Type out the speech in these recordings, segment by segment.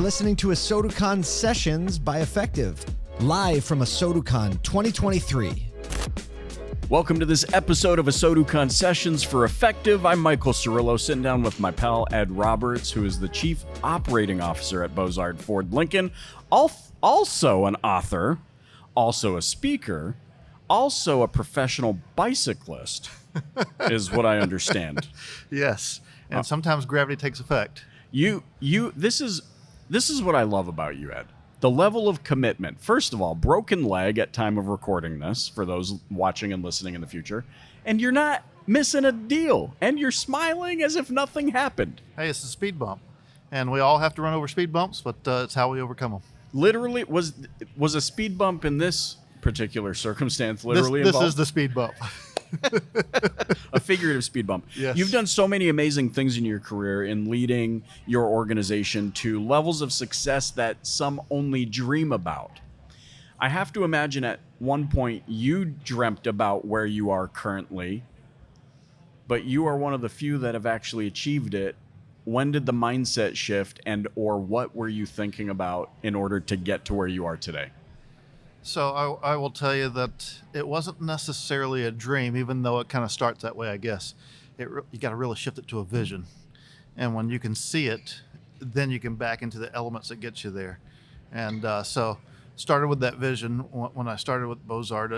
listening to ASOTU CON Sessions by Effectv, live from ASOTU CON 2023. Welcome to this episode of ASOTU CON Sessions for Effectv. I'm Michael Cirillo, sitting down with my pal Ed Roberts, who is the Chief Operating Officer at Bozard Ford Lincoln, also an author, also a speaker, also a professional bicyclist, is what I understand. Yes, and sometimes gravity takes effect. This is what I love about you, Ed. The level of commitment. First of all, broken leg at time of recording this for those watching and listening in the future, and you're not missing a deal, and you're smiling as if nothing happened. Hey, it's a speed bump, and we all have to run over speed bumps, but it's how we overcome them. Literally, was a speed bump in this particular circumstance literally this involved? is the speed bump. A figurative speed bump. Yes. You've done so many amazing things in your career in leading your organization to levels of success that some only dream about. I have to imagine at one point you dreamt about where you are currently, but you are one of the few that have actually achieved it. When did the mindset shift, and or what were you thinking about in order to get to where you are today? So I will tell you that it wasn't necessarily a dream, even though it kind of starts that way, I guess. You got to really shift it to a vision. And when you can see it, then you can back into the elements that get you there. And so started with that vision. When I started with Bozard,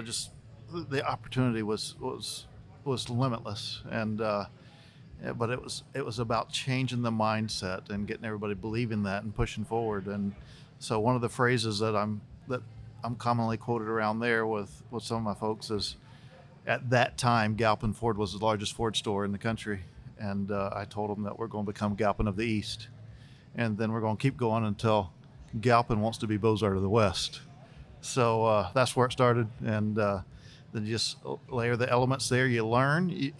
the opportunity was limitless. And but it was about changing the mindset and getting everybody believing that and pushing forward. And so one of the phrases that I'm commonly quoted around there with some of my folks is, at that time, Galpin Ford was the largest Ford store in the country. And I told them that we're going to become Galpin of the East. And then we're going to keep going until Galpin wants to be Bozard of the West. So that's where it started. And then you just layer the elements there. You learn.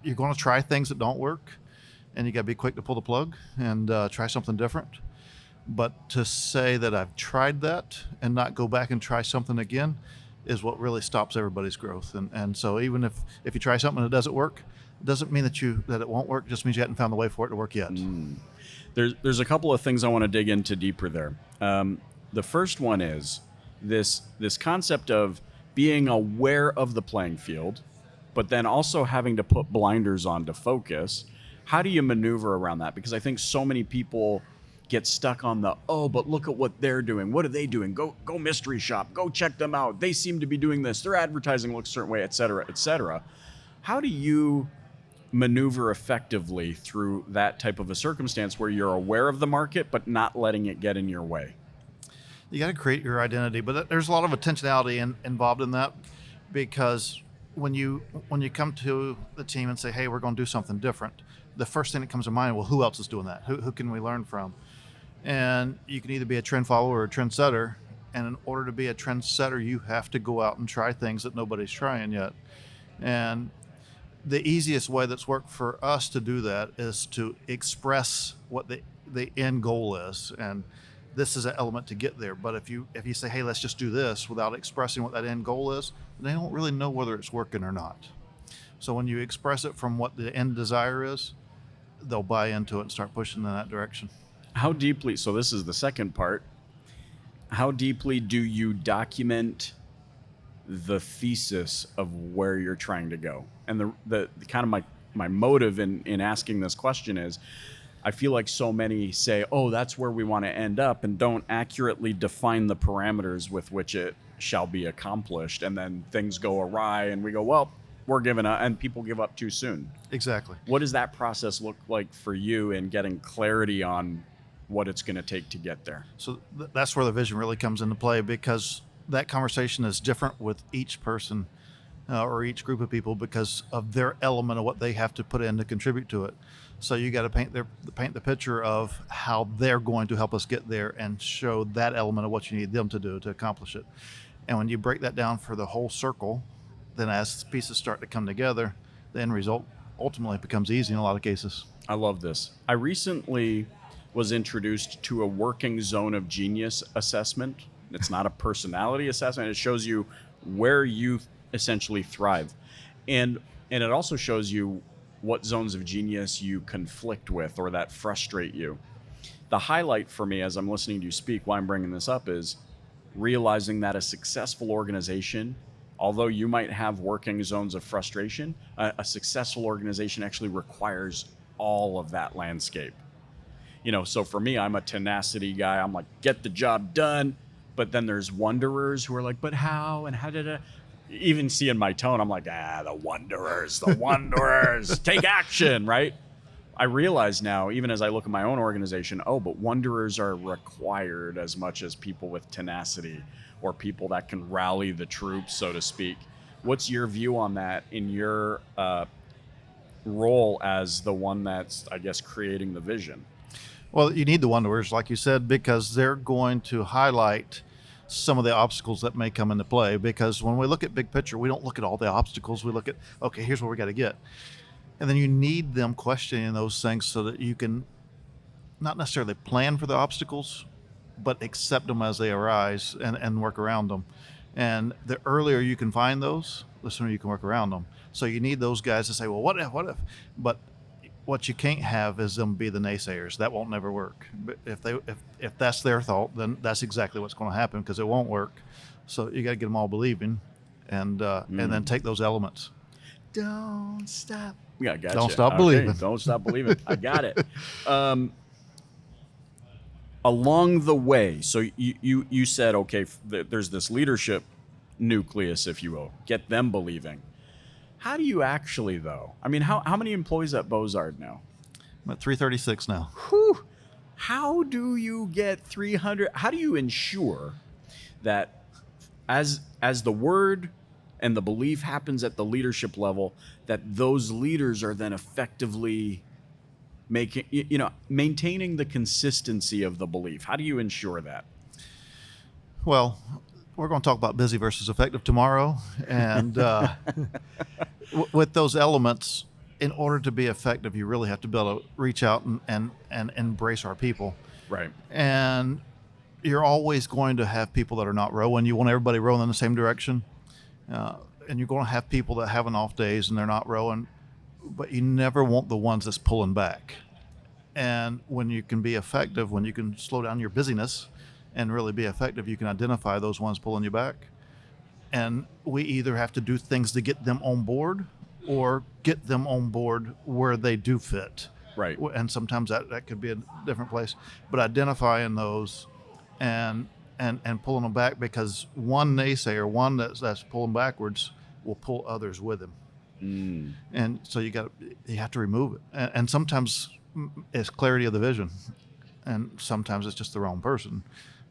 You're going to try things that don't work. And you got to be quick to pull the plug and try something different. But to say that I've tried that and not go back and try something again is what really stops everybody's growth. And so even if you try something and it doesn't work, it doesn't mean that it won't work. It just means you haven't found the way for it to work yet. There's a couple of things I want to dig into deeper there. The first one is this concept of being aware of the playing field, but then also having to put blinders on to focus. How do you maneuver around that? Because I think so many people get stuck on but look at what they're doing. What are they doing? Go mystery shop. Go check them out. They seem to be doing this. Their advertising looks a certain way, et cetera, et cetera. How do you maneuver effectively through that type of a circumstance where you're aware of the market but not letting it get in your way? You got to create your identity, but there's a lot of intentionality involved in that, because when you come to the team and say, hey, we're going to do something different, the first thing that comes to mind, well, who else is doing that? Who can we learn from? And you can either be a trend follower or a trend setter. And in order to be a trend setter, you have to go out and try things that nobody's trying yet. And the easiest way that's worked for us to do that is to express what the end goal is. And this is an element to get there. But if you say, hey, let's just do this without expressing what that end goal is, they don't really know whether it's working or not. So when you express it from what the end desire is, they'll buy into it and start pushing in that direction. How deeply, so this is the second part, how deeply do you document the thesis of where you're trying to go? And the kind of my motive in asking this question is, I feel like so many say, oh, that's where we want to end up, and don't accurately define the parameters with which it shall be accomplished. And then things go awry and we go, well, we're giving up, and people give up too soon. Exactly. What does that process look like for you in getting clarity on what it's going to take to get there? So that's where the vision really comes into play, because that conversation is different with each person or each group of people because of their element of what they have to put in to contribute to it. So you got to paint the picture of how they're going to help us get there and show that element of what you need them to do to accomplish it. And when you break that down for the whole circle, then as pieces start to come together, the end result ultimately becomes easy in a lot of cases. I love this. I recently was introduced to a working zone of genius assessment. It's not a personality assessment. It shows you where you essentially thrive. And it also shows you what zones of genius you conflict with or that frustrate you. The highlight for me as I'm listening to you speak, why I'm bringing this up, is realizing that a successful organization, although you might have working zones of frustration, a successful organization actually requires all of that landscape. So for me, I'm a tenacity guy. I'm like, get the job done. But then there's wanderers who are like, but how? And how did I? Even seeing my tone, I'm like, the wanderers, take action, right? I realize now, even as I look at my own organization, but wanderers are required as much as people with tenacity or people that can rally the troops, so to speak. What's your view on that in your role as the one that's, I guess, creating the vision? Well, you need the wanderers, like you said, because they're going to highlight some of the obstacles that may come into play. Because when we look at big picture, we don't look at all the obstacles. We look at, okay, here's where we got to get. And then you need them questioning those things so that you can not necessarily plan for the obstacles, but accept them as they arise and work around them. And the earlier you can find those, the sooner you can work around them. So you need those guys to say, well, what if? But what you can't have is them be the naysayers. That won't never work. But if that's their thought, then that's exactly what's going to happen, because it won't work. So you got to get them all believing, and then take those elements. Don't stop. Yeah, gotcha. Don't stop believing. Don't stop believing. I got it. Along the way, so you said, okay, there's this leadership nucleus, if you will, get them believing. How do you actually, though? I mean, how many employees at Bozard now? I'm at 336 now. Whew. How do you get 300? How do you ensure that as the word and the belief happens at the leadership level, that those leaders are then effectively maintaining the consistency of the belief? How do you ensure that? Well, we're going to talk about busy versus effective tomorrow. And with those elements, in order to be effective, you really have to be able to reach out and embrace our people. Right. And you're always going to have people that are not rowing. You want everybody rowing in the same direction. And you're going to have people that have an off days and they're not rowing. But you never want the ones that's pulling back. And when you can be effective, when you can slow down your busyness and really be effective, you can identify those ones pulling you back. And we either have to do things to get them on board or get them on board where they do fit. Right. And sometimes that could be a different place. But identifying those and pulling them back, because one naysayer, one that's pulling backwards, will pull others with him. And so you have to remove it. And sometimes it's clarity of the vision, and sometimes it's just the wrong person.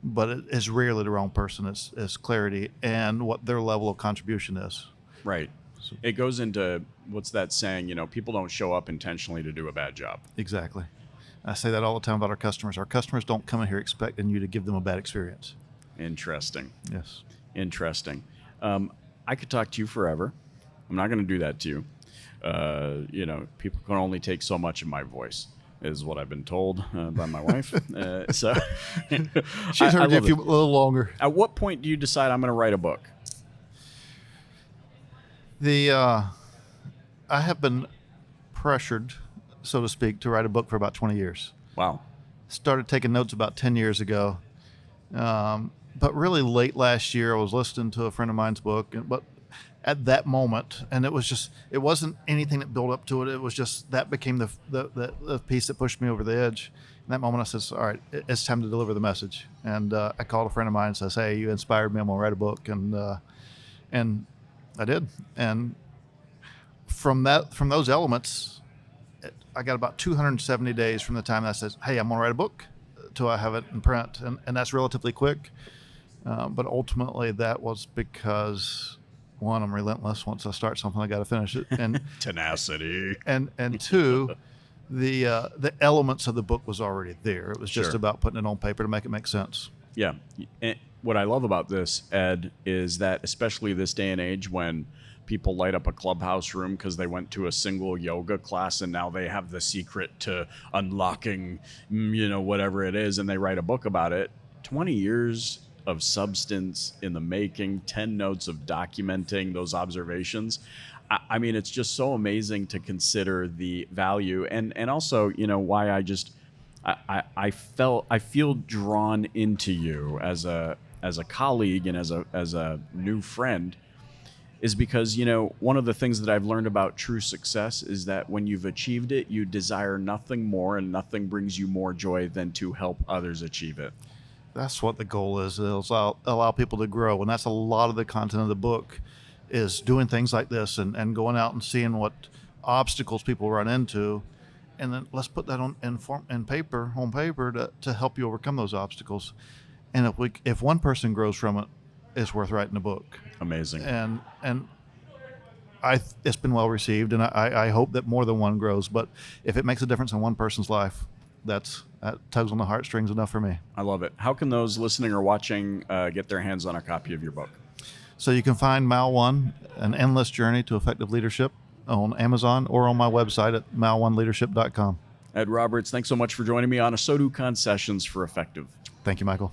But it is rarely the wrong person. It's clarity and what their level of contribution is. Right. So it goes into, what's that saying? People don't show up intentionally to do a bad job. Exactly. I say that all the time about our customers. Our customers don't come in here expecting you to give them a bad experience. Interesting. Yes. Interesting. I could talk to you forever. I'm not going to do that to you. People can only take so much of my voice, is what I've been told by my wife. So she's heard you a little longer. At what point do you decide I'm going to write a book? I have been pressured, so to speak, to write a book for about 20 years. Wow. Started taking notes about 10 years ago. But really late last year, I was listening to a friend of mine's book, but at that moment, and it wasn't anything that built up to it. It was just that became the piece that pushed me over the edge. In that moment, I said, all right, it's time to deliver the message. And I called a friend of mine and says, hey, you inspired me. I'm going to write a book. And I did. And from those elements, I got about 270 days from the time that I said, hey, I'm going to write a book, till I have it in print. And that's relatively quick. But ultimately, that was because, one, I'm relentless. Once I start something, I got to finish it. And tenacity. And two, the elements of the book was already there. It was just about putting it on paper to make it make sense. Yeah. And what I love about this, Ed, is that especially this day and age when people light up a clubhouse room because they went to a single yoga class and now they have the secret to unlocking, whatever it is, and they write a book about it. 20 years of substance in the making, 10 notes of documenting those observations. I mean, it's just so amazing to consider the value and also, why I feel drawn into you as a colleague and as a new friend, is because, one of the things that I've learned about true success is that when you've achieved it, you desire nothing more, and nothing brings you more joy than to help others achieve it. That's what the goal is. It'll allow people to grow. And that's a lot of the content of the book, is doing things like this and going out and seeing what obstacles people run into. And then let's put that on paper to help you overcome those obstacles. And if one person grows from it, it's worth writing a book. Amazing. And it's been well received, and I hope that more than one grows. But if it makes a difference in one person's life, that tugs on the heartstrings enough for me. I love it. How can those listening or watching get their hands on a copy of your book? So you can find Mal1, An Endless Journey to Effective Leadership, on Amazon or on my website at mal1leadership.com. Ed Roberts, thanks so much for joining me on ASOTU Con Sessions for Effectv. Thank you, Michael.